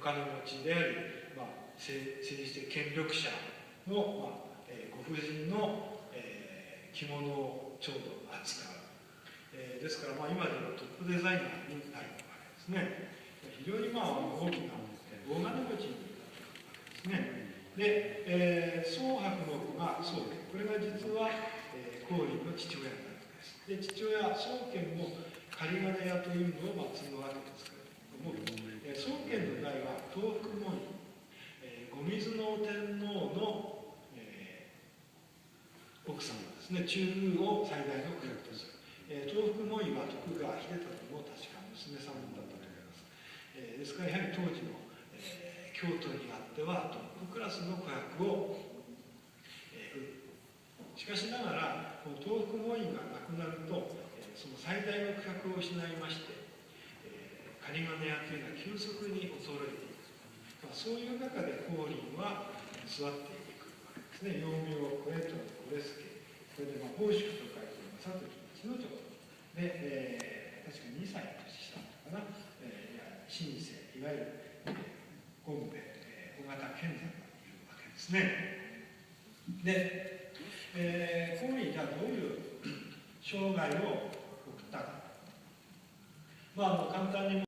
金持ちであり、政治的権力者の、ご婦人の、着物をちょうど扱う。ですから、今ではトップデザイナーになるわけですね。非常に大きな大金持ちになっているわけですね。で、宋伯の子が宋憲、これが実は光琳の父親になるわけです。で、父親、宋憲も仮金屋というのを継ぐわけですけれども、宋憲の代は東福門院、後水の天皇の、奥様ですね、中宮を最大の区役とする。東福門院は徳川秀忠の確か娘さんだったと思います。ですから、やはり当時の、京都にあってはトップクラスの子役を、しかしながらこの東福門院がなくなると、その最大の区画を失いまして、仮金屋というのは急速に衰えていく、そういう中で光琳は座っていくわけですね。幼名をこれとこれすけ、これで奉祝と書いて正時の長で、確か2歳年下かな、新世、いわゆる権兵衛、小型賢山がいるわけですね。で、光琳じゃあどういう生涯を送ったか。簡単に